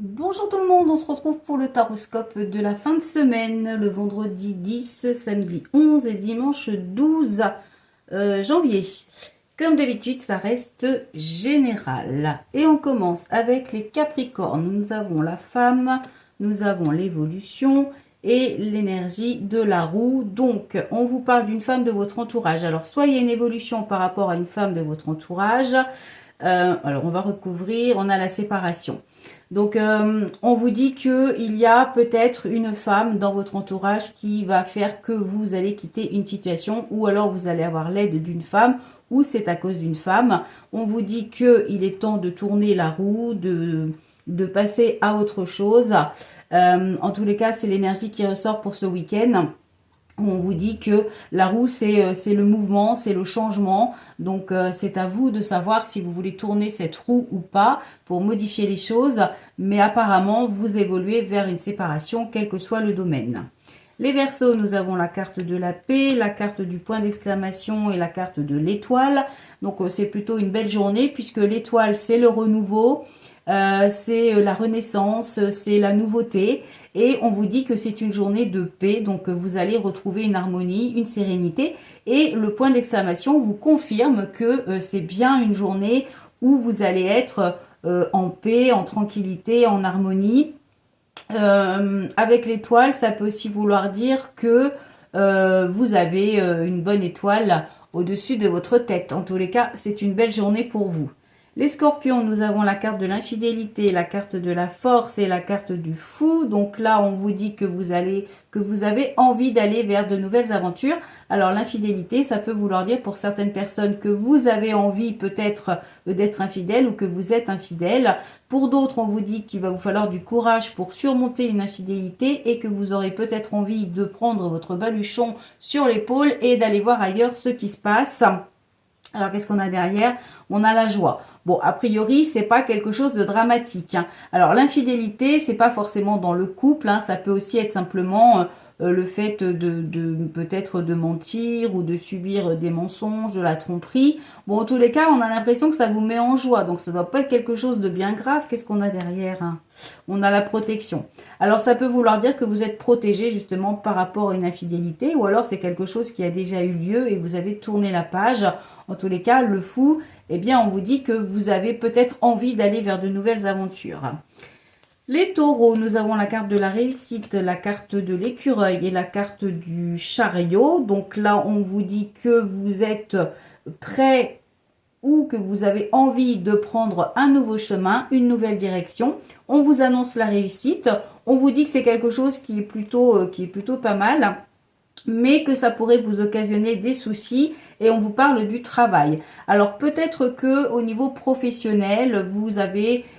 Bonjour tout le monde, on se retrouve pour le taroscope de la fin de semaine, le vendredi 10, samedi 11 et dimanche 12 janvier. Comme d'habitude, ça reste général. Et on commence avec les Capricornes. Nous avons la femme, nous avons l'évolution et l'énergie de la roue. Donc, on vous parle d'une femme de votre entourage. Alors, soit il y a une évolution par rapport à une femme de votre entourage. Alors, on va recouvrir, on a la séparation. Donc, on vous dit qu'il y a peut-être une femme dans votre entourage qui va faire que vous allez quitter une situation ou alors vous allez avoir l'aide d'une femme ou c'est à cause d'une femme. On vous dit qu'il est temps de tourner la roue, de passer à autre chose. En tous les cas, c'est l'énergie qui ressort pour ce week-end. On vous dit que la roue, c'est le mouvement, c'est le changement. Donc, c'est à vous de savoir si vous voulez tourner cette roue ou pas pour modifier les choses. Mais apparemment, vous évoluez vers une séparation, quel que soit le domaine. Les Verseaux, nous avons la carte de la paix, la carte du point d'exclamation et la carte de l'étoile. Donc, c'est plutôt une belle journée puisque l'étoile, c'est le renouveau. C'est la renaissance, c'est la nouveauté. Et on vous dit que c'est une journée de paix, donc vous allez retrouver une harmonie, une sérénité. Et le point d'exclamation vous confirme que c'est bien une journée où vous allez être en paix, en tranquillité, en harmonie. Avec l'étoile, ça peut aussi vouloir dire que vous avez une bonne étoile au-dessus de votre tête. En tous les cas, c'est une belle journée pour vous. Les scorpions, nous avons la carte de l'infidélité, la carte de la force et la carte du fou. Donc là, on vous dit que vous avez envie d'aller vers de nouvelles aventures. Alors l'infidélité, ça peut vouloir dire pour certaines personnes que vous avez envie peut-être d'être infidèle ou que vous êtes infidèle. Pour d'autres, on vous dit qu'il va vous falloir du courage pour surmonter une infidélité et que vous aurez peut-être envie de prendre votre baluchon sur l'épaule et d'aller voir ailleurs ce qui se passe. Alors, qu'est-ce qu'on a derrière? On a la joie. Bon, a priori, c'est pas quelque chose de dramatique, hein. Alors, l'infidélité, c'est pas forcément dans le couple, hein. Ça peut aussi être simplement le fait de peut-être de mentir ou de subir des mensonges, de la tromperie. Bon, en tous les cas, on a l'impression que ça vous met en joie. Donc, ça doit pas être quelque chose de bien grave. Qu'est-ce qu'on a derrière, hein? On a la protection. Alors, ça peut vouloir dire que vous êtes protégé justement par rapport à une infidélité ou alors c'est quelque chose qui a déjà eu lieu et vous avez tourné la page. En tous les cas, le fou, eh bien, on vous dit que vous avez peut-être envie d'aller vers de nouvelles aventures. Les taureaux, nous avons la carte de la réussite, la carte de l'écureuil et la carte du chariot. Donc là, on vous dit que vous êtes prêt ou que vous avez envie de prendre un nouveau chemin, une nouvelle direction. On vous annonce la réussite. On vous dit que c'est quelque chose qui est plutôt pas mal, mais que ça pourrait vous occasionner des soucis et on vous parle du travail. Alors peut-être que au niveau professionnel,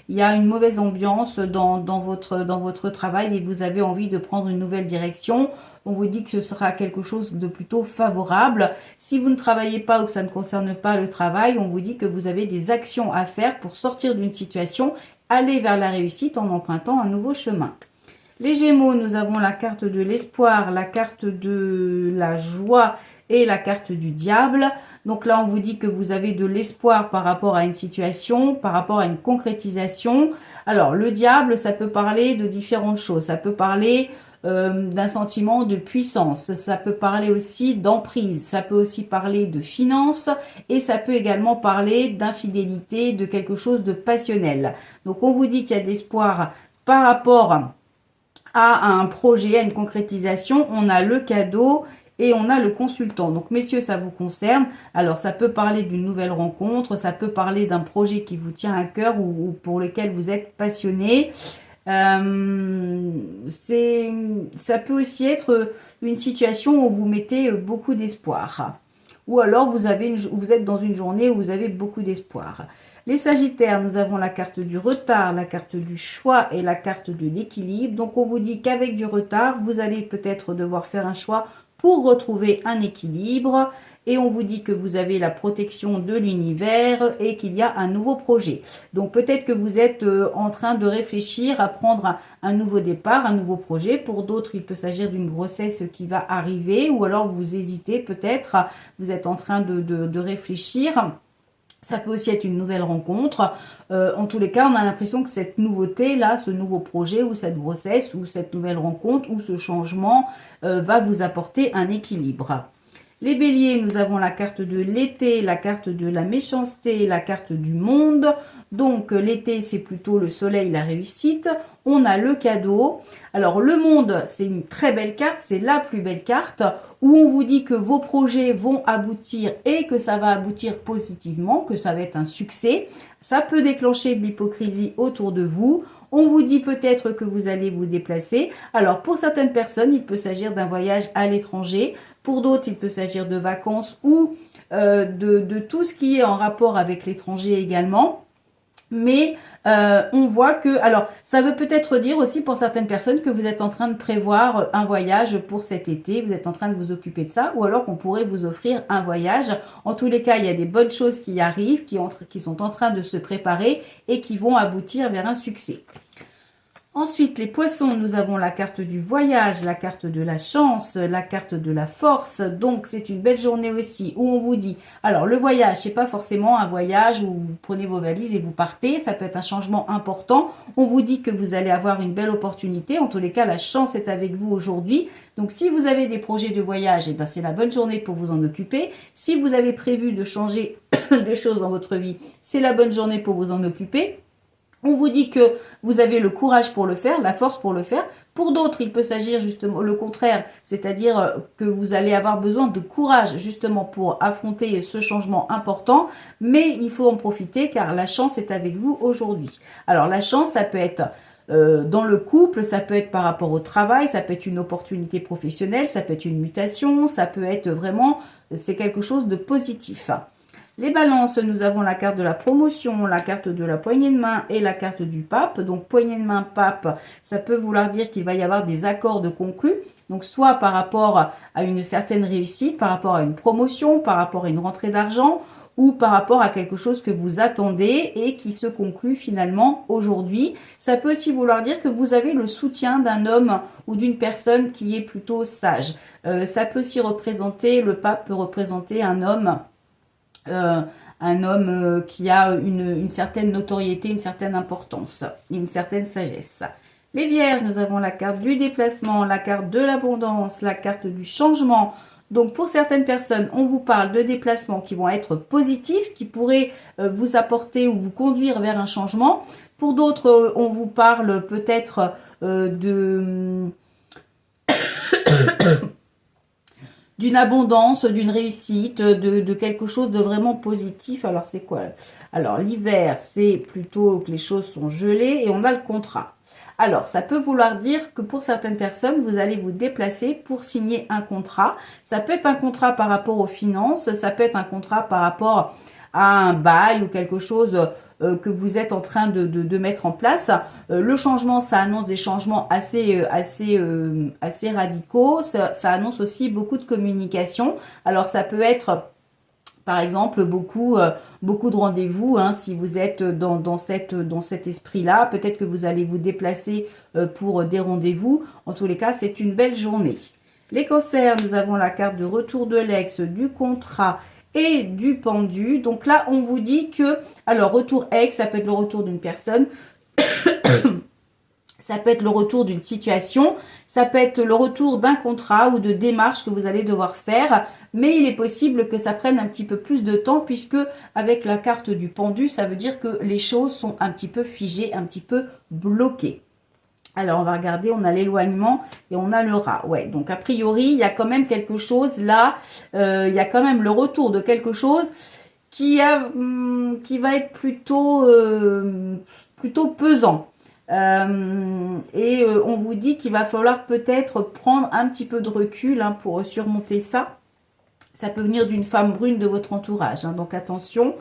il y a une mauvaise ambiance dans votre travail et vous avez envie de prendre une nouvelle direction. On vous dit que ce sera quelque chose de plutôt favorable. Si vous ne travaillez pas ou que ça ne concerne pas le travail, on vous dit que vous avez des actions à faire pour sortir d'une situation, aller vers la réussite en empruntant un nouveau chemin. Les Gémeaux, nous avons la carte de l'espoir, la carte de la joie et la carte du diable. Donc là, on vous dit que vous avez de l'espoir par rapport à une situation, par rapport à une concrétisation. Alors, le diable, ça peut parler de différentes choses. Ça peut parler d'un sentiment de puissance. Ça peut parler aussi d'emprise. Ça peut aussi parler de finances et ça peut également parler d'infidélité, de quelque chose de passionnel. Donc, on vous dit qu'il y a de l'espoir par rapport à un projet, à une concrétisation. On a le cadeau et on a le consultant. Donc, messieurs, ça vous concerne. Alors, ça peut parler d'une nouvelle rencontre, ça peut parler d'un projet qui vous tient à cœur ou pour lequel vous êtes passionné. Ça peut aussi être une situation où vous mettez beaucoup d'espoir. Ou alors, vous êtes dans une journée où vous avez beaucoup d'espoir. Les Sagittaires, nous avons la carte du retard, la carte du choix et la carte de l'équilibre. Donc, on vous dit qu'avec du retard, vous allez peut-être devoir faire un choix pour retrouver un équilibre. Et on vous dit que vous avez la protection de l'univers et qu'il y a un nouveau projet. Donc, peut-être que vous êtes en train de réfléchir à prendre un nouveau départ, un nouveau projet. Pour d'autres, il peut s'agir d'une grossesse qui va arriver ou alors vous hésitez peut-être, vous êtes en train de réfléchir Ça peut aussi être une nouvelle rencontre. En tous les cas, on a l'impression que cette nouveauté-là, ce nouveau projet ou cette grossesse ou cette nouvelle rencontre ou ce changement va vous apporter un équilibre. Les béliers, nous avons la carte de l'été, la carte de la méchanceté, la carte du monde. Donc l'été, c'est plutôt le soleil, la réussite. On a le cadeau. Alors le monde, c'est une très belle carte, c'est la plus belle carte où on vous dit que vos projets vont aboutir et que ça va aboutir positivement, que ça va être un succès. Ça peut déclencher de l'hypocrisie autour de vous. On vous dit peut-être que vous allez vous déplacer. Alors pour certaines personnes, il peut s'agir d'un voyage à l'étranger. Pour d'autres, il peut s'agir de vacances ou de tout ce qui est en rapport avec l'étranger également. Mais on voit que, alors ça veut peut-être dire aussi pour certaines personnes que vous êtes en train de prévoir un voyage pour cet été, vous êtes en train de vous occuper de ça, ou alors qu'on pourrait vous offrir un voyage. En tous les cas, il y a des bonnes choses qui arrivent, qui sont en train de se préparer et qui vont aboutir vers un succès. Ensuite, les poissons, nous avons la carte du voyage, la carte de la chance, la carte de la force. Donc, c'est une belle journée aussi où on vous dit, alors le voyage, c'est pas forcément un voyage où vous prenez vos valises et vous partez. Ça peut être un changement important. On vous dit que vous allez avoir une belle opportunité. En tous les cas, la chance est avec vous aujourd'hui. Donc, si vous avez des projets de voyage, eh ben, c'est la bonne journée pour vous en occuper. Si vous avez prévu de changer des choses dans votre vie, c'est la bonne journée pour vous en occuper. On vous dit que vous avez le courage pour le faire, la force pour le faire. Pour d'autres, il peut s'agir justement le contraire, c'est-à-dire que vous allez avoir besoin de courage justement pour affronter ce changement important, mais il faut en profiter car la chance est avec vous aujourd'hui. Alors la chance, ça peut être dans le couple, ça peut être par rapport au travail, ça peut être une opportunité professionnelle, ça peut être une mutation, ça peut être vraiment, c'est quelque chose de positif. Les balances, nous avons la carte de la promotion, la carte de la poignée de main et la carte du pape. Donc poignée de main, pape, ça peut vouloir dire qu'il va y avoir des accords de conclus. Donc soit par rapport à une certaine réussite, par rapport à une promotion, par rapport à une rentrée d'argent ou par rapport à quelque chose que vous attendez et qui se conclut finalement aujourd'hui. Ça peut aussi vouloir dire que vous avez le soutien d'un homme ou d'une personne qui est plutôt sage. Ça peut aussi représenter, le pape peut représenter un homme qui a une certaine notoriété, une certaine importance, une certaine sagesse. Les vierges, nous avons la carte du déplacement, la carte de l'abondance, la carte du changement. Donc pour certaines personnes, on vous parle de déplacements qui vont être positifs, qui pourraient vous apporter ou vous conduire vers un changement. Pour d'autres, on vous parle peut-être d'une abondance, d'une réussite, de quelque chose de vraiment positif. Alors, c'est quoi? Alors, l'hiver, c'est plutôt que les choses sont gelées et on a le contrat. Alors, ça peut vouloir dire que pour certaines personnes, vous allez vous déplacer pour signer un contrat. Ça peut être un contrat par rapport aux finances, ça peut être un contrat par rapport à un bail ou quelque chose que vous êtes en train de mettre en place. Le changement, ça annonce des changements assez radicaux. Ça annonce aussi beaucoup de communication. Alors, ça peut être, par exemple, beaucoup de rendez-vous. Hein, si vous êtes dans cet esprit-là, peut-être que vous allez vous déplacer pour des rendez-vous. En tous les cas, c'est une belle journée. Les cancers, nous avons la carte de retour de l'ex, du contrat et du pendu. Donc là, on vous dit que, alors retour ex, ça peut être le retour d'une personne, ça peut être le retour d'une situation, ça peut être le retour d'un contrat ou de démarche que vous allez devoir faire, mais il est possible que ça prenne un petit peu plus de temps puisque avec la carte du pendu, ça veut dire que les choses sont un petit peu figées, un petit peu bloquées. Alors, on va regarder, on a l'éloignement et on a le rat. Ouais, donc a priori, il y a quand même quelque chose là. Il y a quand même le retour de quelque chose qui va être plutôt pesant. On vous dit qu'il va falloir peut-être prendre un petit peu de recul hein, pour surmonter ça. Ça peut venir d'une femme brune de votre entourage, hein, donc attention.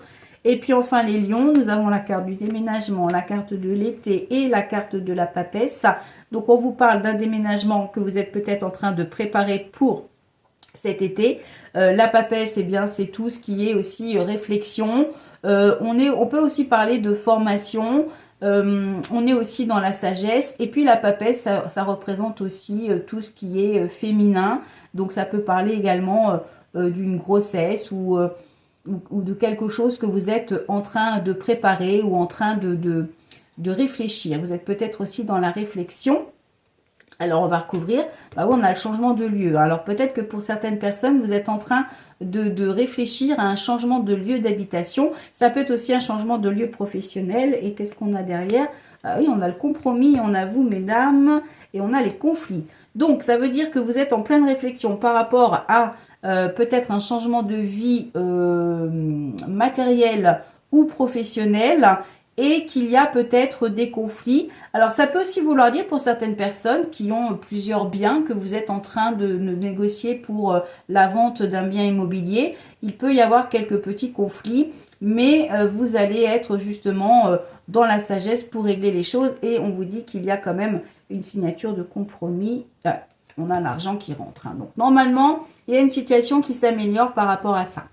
Et puis enfin les lions, nous avons la carte du déménagement, la carte de l'été et la carte de la papesse. Donc on vous parle d'un déménagement que vous êtes peut-être en train de préparer pour cet été. La papesse, eh bien c'est tout ce qui est aussi réflexion. On peut aussi parler de formation. On est aussi dans la sagesse. Et puis la papesse, ça représente aussi tout ce qui est féminin. Donc ça peut parler également d'une grossesse ou ou de quelque chose que vous êtes en train de préparer ou en train de réfléchir. Vous êtes peut-être aussi dans la réflexion. Alors, on va recouvrir. Bah oui, on a le changement de lieu. Alors, peut-être que pour certaines personnes, vous êtes en train de réfléchir à un changement de lieu d'habitation. Ça peut être aussi un changement de lieu professionnel. Et qu'est-ce qu'on a derrière? Ah oui, on a le compromis, on a vous, mesdames, et on a les conflits. Donc, ça veut dire que vous êtes en pleine réflexion par rapport à peut-être un changement de vie matériel ou professionnel, et qu'il y a peut-être des conflits. Alors, ça peut aussi vouloir dire pour certaines personnes qui ont plusieurs biens que vous êtes en train de négocier pour la vente d'un bien immobilier. Il peut y avoir quelques petits conflits, mais vous allez être justement dans la sagesse pour régler les choses. Et on vous dit qu'il y a quand même une signature de compromis. On a l'argent qui rentre. Donc, normalement, il y a une situation qui s'améliore par rapport à ça.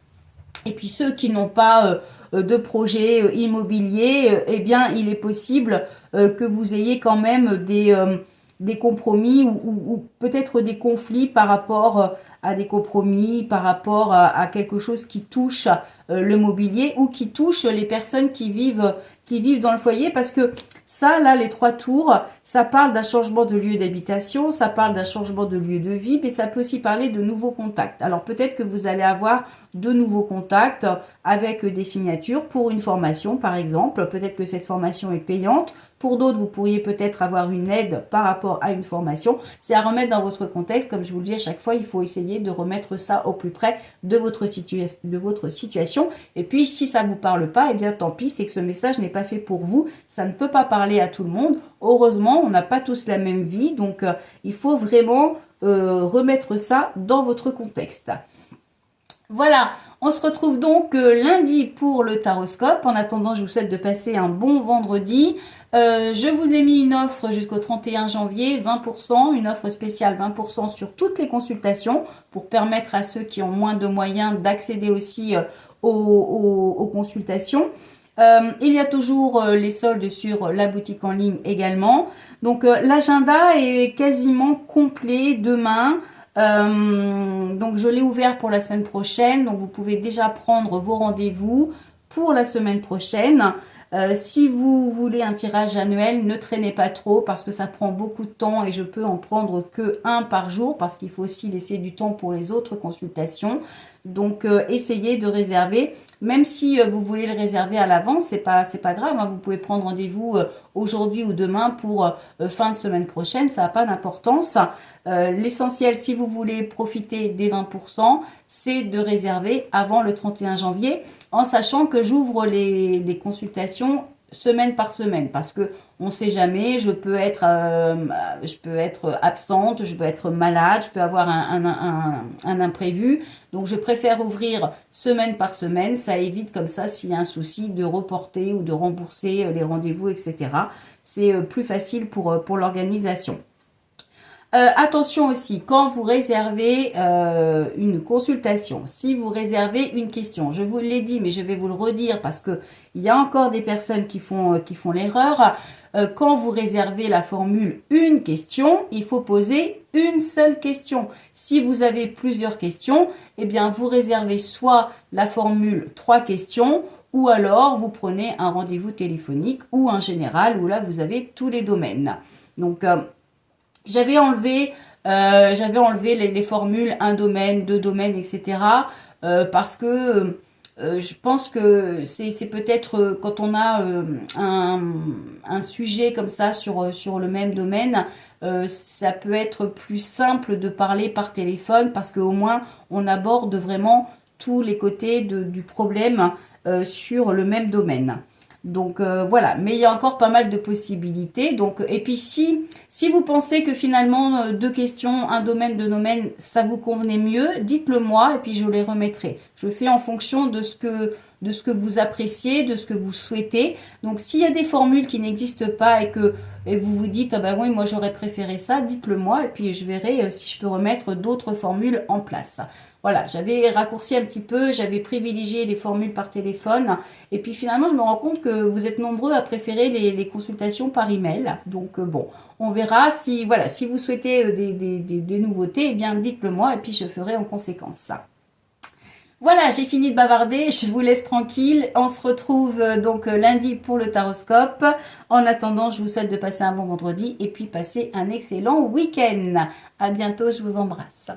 Et puis, ceux qui n'ont pas de projet immobilier, eh bien, il est possible que vous ayez quand même des compromis ou peut-être des conflits par rapport à des compromis, par rapport à quelque chose qui touche le mobilier ou qui touche les personnes qui vivent dans le foyer, parce que ça, là, les 3 tours, ça parle d'un changement de lieu d'habitation, ça parle d'un changement de lieu de vie, mais ça peut aussi parler de nouveaux contacts. Alors peut-être que vous allez avoir de nouveaux contacts avec des signatures pour une formation, par exemple. Peut-être que cette formation est payante. Pour d'autres, vous pourriez peut-être avoir une aide par rapport à une formation. C'est à remettre dans votre contexte. Comme je vous le dis à chaque fois, il faut essayer de remettre ça au plus près de votre situation. Et puis, si ça ne vous parle pas, eh bien tant pis, c'est que ce message n'est pas fait pour vous. Ça ne peut pas parler à tout le monde. Heureusement, on n'a pas tous la même vie. Donc, il faut vraiment remettre ça dans votre contexte. Voilà, on se retrouve donc lundi pour le taroscope. En attendant, je vous souhaite de passer un bon vendredi. Je vous ai mis une offre jusqu'au 31 janvier, 20%, une offre spéciale 20% sur toutes les consultations pour permettre à ceux qui ont moins de moyens d'accéder aussi aux consultations. Il y a toujours les soldes sur la boutique en ligne également. Donc l'agenda est quasiment complet demain. Donc je l'ai ouvert pour la semaine prochaine, donc vous pouvez déjà prendre vos rendez-vous pour la semaine prochaine. Si vous voulez un tirage annuel, ne traînez pas trop parce que ça prend beaucoup de temps et je peux en prendre que un par jour parce qu'il faut aussi laisser du temps pour les autres consultations. Donc essayez de réserver, même si vous voulez le réserver à l'avance, c'est pas grave, hein. Vous pouvez prendre rendez-vous aujourd'hui ou demain pour fin de semaine prochaine, ça n'a pas d'importance. L'essentiel, si vous voulez profiter des 20%, c'est de réserver avant le 31 janvier, en sachant que j'ouvre les consultations semaine par semaine, parce que on ne sait jamais, je peux être absente, je peux être malade, je peux avoir un imprévu. Donc, je préfère ouvrir semaine par semaine. Ça évite comme ça, s'il y a un souci, de reporter ou de rembourser les rendez-vous, etc. C'est plus facile pour l'organisation. Attention aussi, quand vous réservez une consultation, si vous réservez une question, je vous l'ai dit, mais je vais vous le redire parce que il y a encore des personnes qui font l'erreur. Quand vous réservez la formule une question, il faut poser une seule question. Si vous avez plusieurs questions, eh bien vous réservez soit la formule 3 questions, ou alors vous prenez un rendez-vous téléphonique ou un général où là vous avez tous les domaines. Donc j'avais enlevé les formules un domaine, 2 domaines, etc. Parce que je pense que c'est peut-être quand on a un sujet comme ça sur le même domaine, ça peut être plus simple de parler par téléphone parce qu'au moins on aborde vraiment tous les côtés du problème sur le même domaine. Donc voilà, mais il y a encore pas mal de possibilités. Donc, et puis si vous pensez que finalement 2 questions, un domaine, 2 domaines, ça vous convenait mieux, dites-le moi et puis je les remettrai. Je fais en fonction de ce que vous appréciez, de ce que vous souhaitez. Donc s'il y a des formules qui n'existent pas et vous vous dites ah ben oui moi j'aurais préféré ça, dites-le moi et puis je verrai si je peux remettre d'autres formules en place. Voilà, j'avais raccourci un petit peu, j'avais privilégié les formules par téléphone. Et puis finalement, je me rends compte que vous êtes nombreux à préférer les consultations par email. Donc bon, on verra si vous souhaitez des nouveautés, eh bien dites-le moi et puis je ferai en conséquence ça. Voilà, j'ai fini de bavarder, je vous laisse tranquille. On se retrouve donc lundi pour le taroscope. En attendant, je vous souhaite de passer un bon vendredi et puis passer un excellent week-end. À bientôt, je vous embrasse.